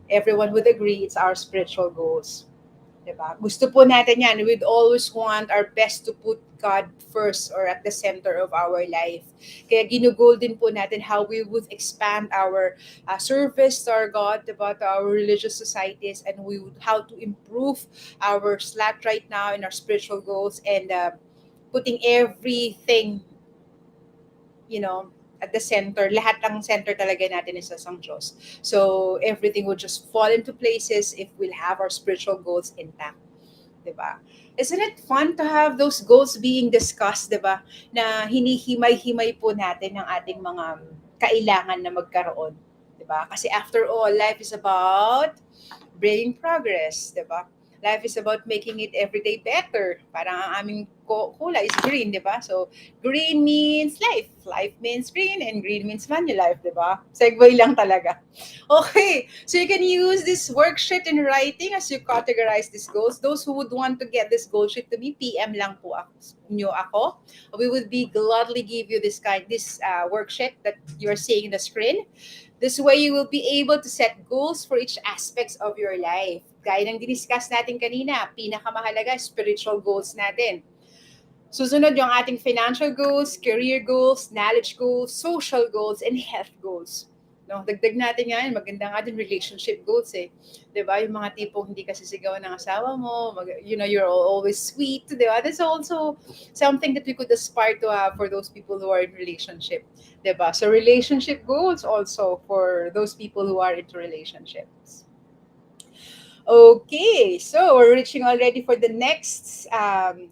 Everyone would agree it's our spiritual goals. Diba? Gusto po natin yan. We'd always want our best to put God first or at the center of our life. Kaya ginugol din po natin how we would expand our service to our God, diba, to our religious societies, and how to improve our slot right now in our spiritual goals, and putting everything, at the center. Lahat ng center talaga natin is sa Sang Diyos. So everything would just fall into places if we'll have our spiritual goals intact. Diba? Isn't it fun to have those goals being discussed, diba? Na hinihimay-himay po natin ang ating mga kailangan na magkaroon. Diba? Kasi after all, life is about bringing progress, diba? Life is about making it everyday better. Parang ang aming kulay is green, diba? So, green means life. Life means green, and green means Manulife, diba? Segue lang talaga. Okay, so you can use this worksheet in writing as you categorize these goals. Those who would want to get this goal sheet to me, PM lang po ako. We would be gladly give you this worksheet that you're seeing in the screen. This way, you will be able to set goals for each aspects of your life. Gaya ng diniscuss natin kanina, pinakamahalaga, spiritual goals natin. Susunod yung ating financial goals, career goals, knowledge goals, social goals, and health goals. No, dagdag natin yan, maganda nga din relationship goals eh. 'Di ba? Yung mga tipong hindi ka sisigawan ng asawa mo, you're always sweet, 'di ba? That's also something that we could aspire to have for those people who are in relationship, 'di ba? So relationship goals also for those people who are into relationships. Okay, so we're reaching already for the next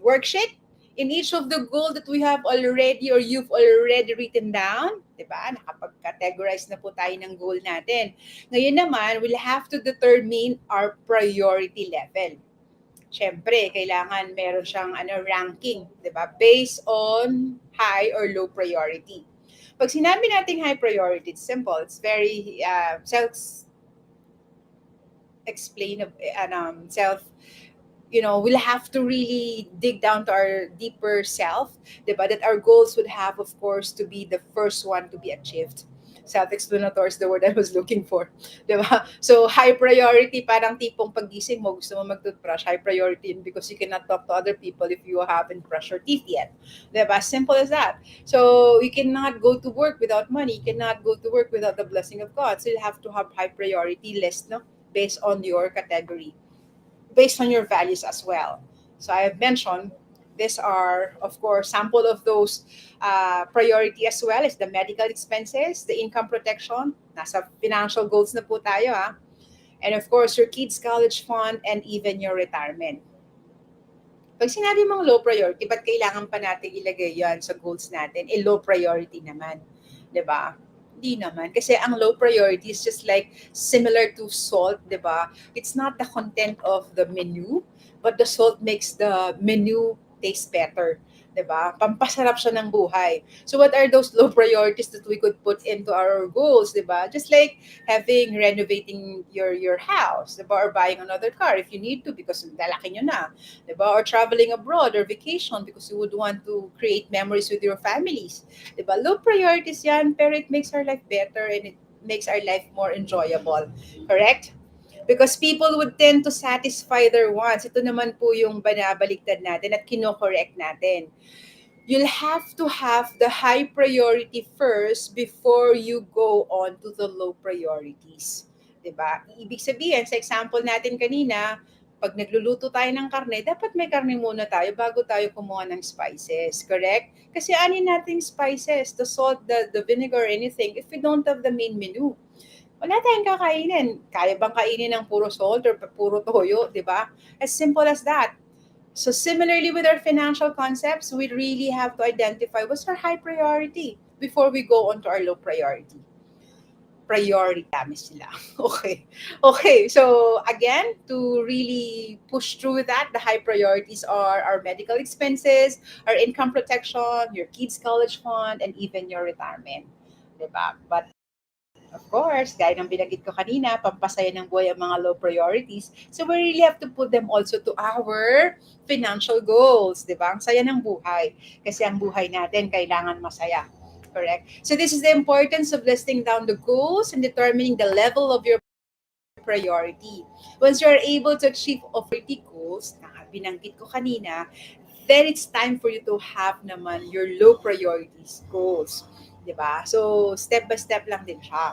worksheet. In each of the goal that we have already or you've already written down, di ba? Nakapag-categorize na po tayo ng goal natin. Ngayon naman, we'll have to determine our priority level. Siyempre, kailangan meron siyang ranking, di ba? Based on high or low priority. Pag sinabi natin high priority, it's simple. It's very self-explain and we'll have to really dig down to our deeper self, diba? That our goals would have, of course, to be the first one to be achieved. Self-explanatory is the word I was looking for. Diba? So, high priority, parang tipong paggising mo, gusto mo mag-toothbrush, high priority because you cannot talk to other people if you haven't brushed your teeth yet. Diba? Simple as that. So, you cannot go to work without money. You cannot go to work without the blessing of God. So, you have to have high priority list, no? Based on your category, based on your values as well. So I have mentioned these are, of course, sample of those priority as well is the medical expenses, the income protection, nasa financial goals na po tayo ha. And of course, your kids' college fund and even your retirement. Pag sinabi mong low priority, ba't kailangan pa natin ilagay yan sa goals natin? Low priority naman. 'Di ba? Hindi naman. Kasi ang low priority is just like similar to salt, 'di ba? It's not the content of the menu, but the salt makes the menu taste better. 'Di ba? Pampasarap siya ng buhay. So what are those low priorities that we could put into our goals, 'di ba? Just like renovating your house, 'di ba? Or buying another car if you need to because lalaki nyo na. Diba? Or traveling abroad or vacation because you would want to create memories with your families. Diba? Low priorities yan, pero it makes our life better and it makes our life more enjoyable. Correct? Because people would tend to satisfy their wants. Ito naman po yung banabaliktad natin at kino-correct natin. You'll have to have the high priority first before you go on to the low priorities. Diba? Ibig sabihin, sa example natin kanina, pag nagluluto tayo ng karne, dapat may karne muna tayo bago tayo kumuha ng spices, correct? Kasi anin natin spices, the salt, the vinegar, anything, if we don't have the main menu, wala tayong kakainin. Kaya bang kainin ng puro salt or puro toyo, di ba? As simple as that. So similarly with our financial concepts, we really have to identify what's our high priority before we go on to our low priority dami sila. Okay. Okay. So again, to really push through that, the high priorities are our medical expenses, our income protection, your kids' college fund, and even your retirement. Diba? But of course, gaya ng binanggit ko kanina, pampasaya ng buhay ang mga low priorities. So we really have to put them also to our financial goals, di ba? Ang saya ng buhay. Kasi ang buhay natin kailangan masaya. Correct? So this is the importance of listing down the goals and determining the level of your priority. Once you are able to achieve of 30 goals, na binanggit ko kanina, then it's time for you to have naman your low priorities goals. Diba? So, step by step lang din siya.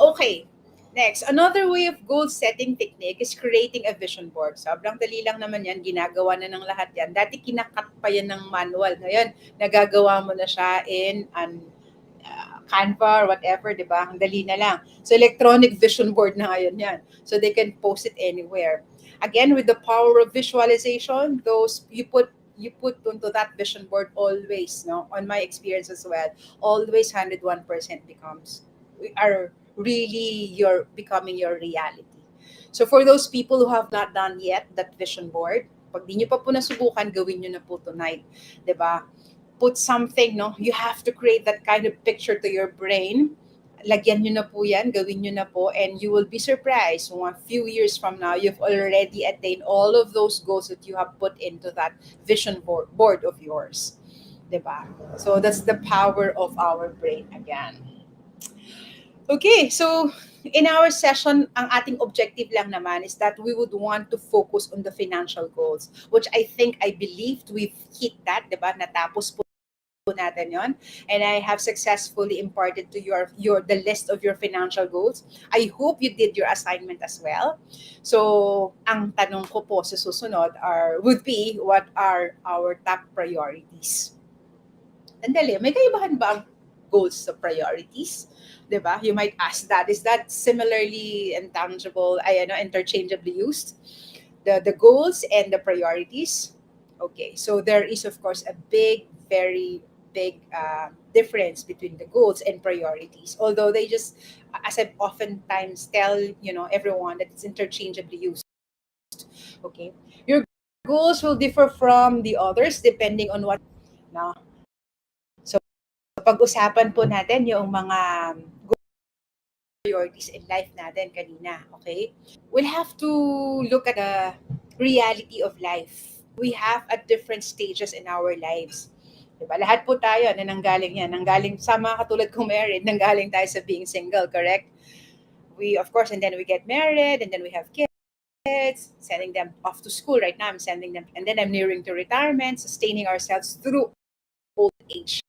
Okay. Next, another way of goal setting technique is creating a vision board. Sobrang dali lang naman yan. Ginagawa na ng lahat yan. Dati kinakat pa yan ng manual. Ngayon, nagagawa mo na siya in an Canva or whatever, di ba? Ang dali na lang. So, electronic vision board na ngayon yan. So, they can post it anywhere. Again, with the power of visualization, those you put onto that vision board always, no? On my experience as well, always 101% becomes are really becoming your reality. So for those people who have not done yet that vision board, pag di nyo pa po nasubukan, gawin nyo na po tonight. 'Di ba? Put something, no? You have to create that kind of picture to your brain. Lagyan nyo na po yan, gawin nyo na po, and you will be surprised a few years from now, you've already attained all of those goals that you have put into that vision board of yours. Diba? So that's the power of our brain again. Okay, so in our session, ang ating objective lang naman is that we would want to focus on the financial goals, which I believed we've hit that, diba? Natapos po natin yon, and I have successfully imparted to your the list of your financial goals. I hope you did your assignment as well. So ang tanong ko po sa susunod would be, what are our top priorities? Andali, may kaibahan ba ang goals sa priorities? 'Di ba? You might ask that. Is that similarly interchangeably used? The goals and the priorities? Okay, so there is of course a very big difference between the goals and priorities. Although they just, as I oftentimes tell everyone, that it's interchangeably used. Okay, your goals will differ from the others depending on what. Now, so pag-usapan po natin yung mga priorities in life natin kanina. Okay, we'll have to look at the reality of life. We have at different stages in our lives. Diba? Lahat po tayo na nanggaling yan. Nanggaling sa mga katulad kong married, nanggaling tayo sa being single, correct? We, of course, and then we get married, and then we have kids, sending them off to school. Right now, I'm sending them, and then I'm nearing to retirement, sustaining ourselves through old age.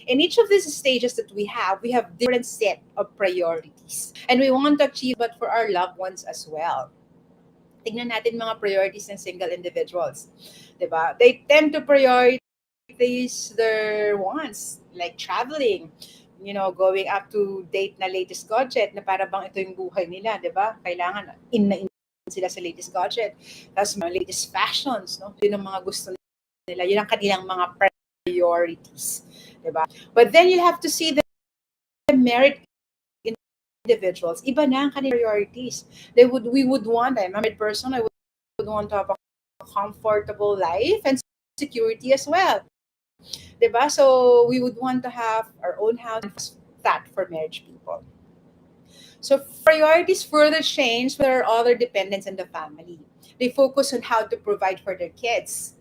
In each of these stages that we have different set of priorities. And we want to achieve that for our loved ones as well. Tingnan natin mga priorities ng single individuals. Diba? They tend to prioritize their wants, like traveling, going up to date na latest gadget na para bang ito yung buhay nila, diba? Kailangan in sila sa latest gadget. Tapos mga latest fashions, no? Yun ang mga gusto nila. Yun ang kanilang mga priorities. Diba? But then you have to see the merit individuals. Iba na ang kanilang priorities. We would want, I'm a married person, I would want to have a comfortable life and security as well. Diba? So we would want to have our own house, that for marriage people. So priorities further change with our other dependents in the family. They focus on how to provide for their kids.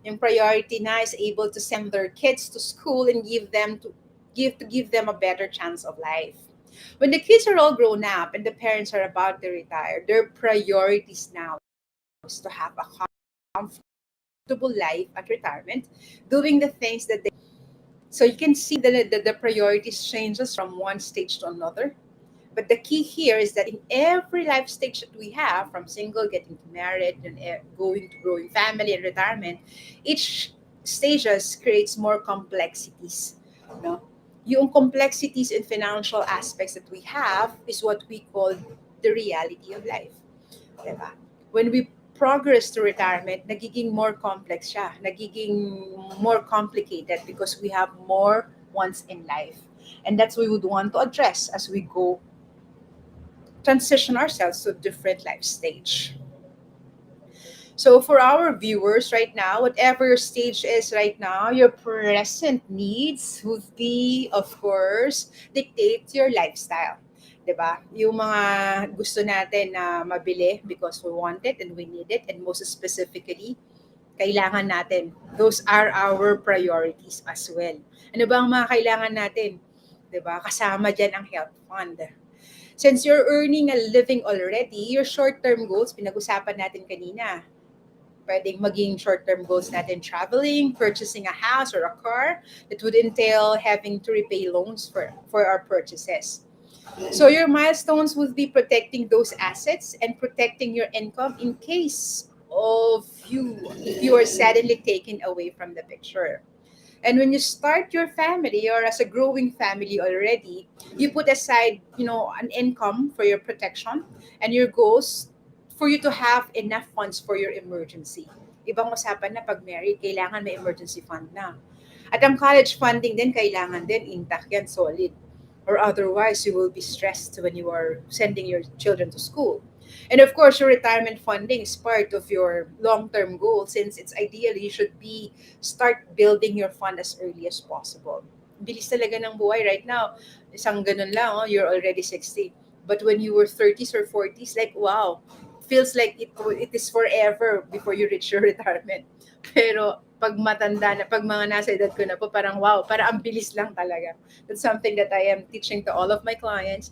Yung priority na is able to send their kids to school and give them a better chance of life. When the kids are all grown up and the parents are about to retire, their priorities now is to have a comfortable life at retirement, doing the things that they. So you can see that the priorities changes from one stage to another. But the key here is that in every life stage that we have, from single, getting married, and going to growing family and retirement, each stages creates more complexities. No? Yung complexities in financial aspects that we have is what we call the reality of life. Diba? When we progress to retirement, nagiging more complex siya. Nagiging more complicated because we have more wants in life. And that's what we would want to address as we go transition ourselves to a different life stage. So for our viewers right now, whatever your stage is right now, your present needs would be, of course, dictate your lifestyle. 'Di ba? Yung mga gusto natin na mabili because we want it and we need it, and most specifically, kailangan natin. Those are our priorities as well. Ano ba ang mga kailangan natin? 'Di ba? Kasama diyan ang health fund. Since you're earning a living already, your short-term goals, pinag-usapan natin kanina, pwedeng maging short-term goals natin traveling, purchasing a house or a car that would entail having to repay loans for our purchases. So your milestones would be protecting those assets and protecting your income in case of you are suddenly taken away from the picture. And when you start your family or as a growing family already, you put aside, an income for your protection and your goals for you to have enough funds for your emergency. Ibang usapan na pag married, kailangan may emergency fund na. At ang college funding din, kailangan din intact yan, solid. Or otherwise, you will be stressed when you are sending your children to school. And of course, your retirement funding is part of your long-term goal since it's ideally you should be start building your fund as early as possible. Bilis talaga ng buhay right now. Isang ganun lang, you're already 60. But when you were 30s or 40s, like, wow, feels like it is forever before you reach your retirement. Pero pag matanda na, pag mga nasa edad ko na po, parang wow, parang ang bilis lang talaga. That's something that I am teaching to all of my clients,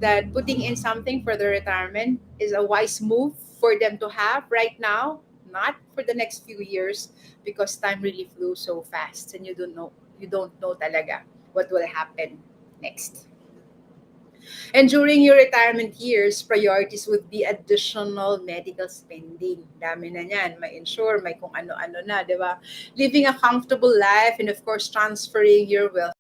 that putting in something for the retirement is a wise move for them to have right now, not for the next few years, because time really flew so fast and you don't know talaga what will happen next. And during your retirement years, priorities would be additional medical spending. Dami na niyan. May insure, may kung ano-ano na, di ba? Living a comfortable life and of course, transferring your wealth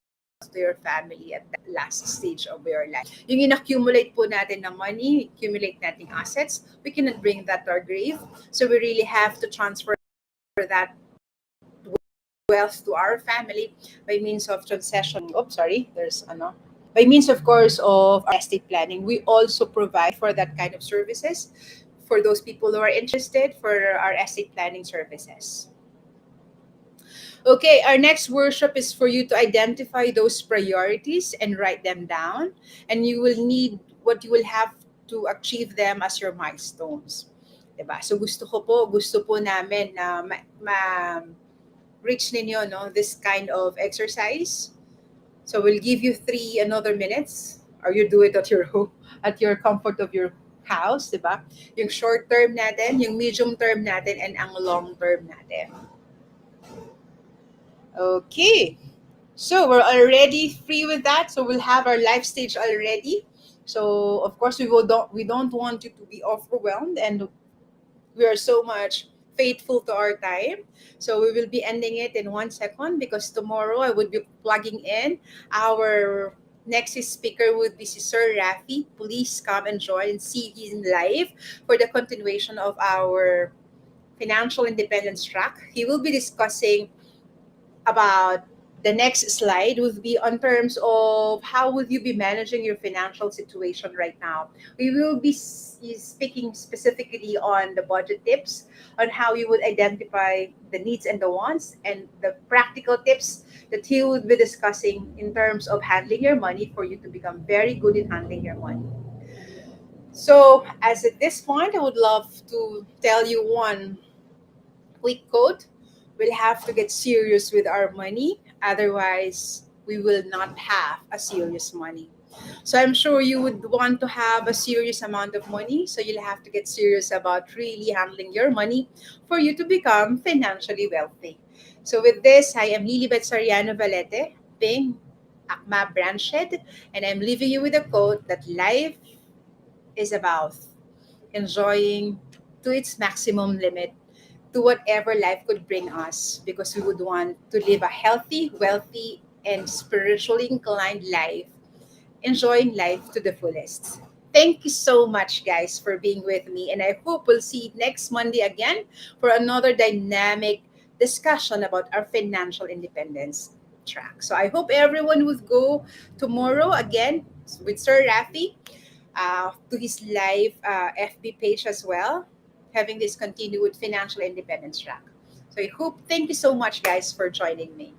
to your family at that last stage of your life. Yung in-accumulate po natin ng money, accumulate nating assets, we cannot bring that to our grave. So we really have to transfer that wealth to our family by means of transaction. Oh, sorry, there's by means, of course, of our estate planning. We also provide for that kind of services for those people who are interested for our estate planning services. Okay, our next workshop is for you to identify those priorities and write them down. And you will need what you will have to achieve them as your milestones. Diba? So gusto po namin na reach ninyo this kind of exercise. So we'll give you another minutes, or you do it at your home, at your comfort of your house, diba? Yung short term natin, yung medium term natin, and ang long term natin. Okay. So we're already free with that. So we'll have our life stage already. So of course we don't want you to be overwhelmed, and we are so much faithful to our time. So we will be ending it in 1 second because tomorrow I would be plugging in our next speaker would be si Sir Rafi. Please come and join and see him live for the continuation of our financial independence track. He will be discussing about the next slide would be on terms of how would you be managing your financial situation right now. We will be speaking specifically on the budget tips, on how you would identify the needs and the wants, and the practical tips that he would be discussing in terms of handling your money for you to become very good in handling your money. So, as at this point, I would love to tell you one quick quote. We'll have to get serious with our money. Otherwise, we will not have a serious money. So I'm sure you would want to have a serious amount of money. So you'll have to get serious about really handling your money for you to become financially wealthy. So with this, I am Lilibet Sariano Valete, being AKMA branch head, and I'm leaving you with a quote that life is about enjoying to its maximum limit to whatever life could bring us, because we would want to live a healthy, wealthy, and spiritually inclined life, enjoying life to the fullest. Thank you so much, guys, for being with me. And I hope we'll see you next Monday again for another dynamic discussion about our financial independence track. So I hope everyone would go tomorrow again with Sir Rafi to his live FB page as well, having this continued financial independence track. So I hope, thank you so much, guys, for joining me.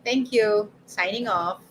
Thank you. Signing off.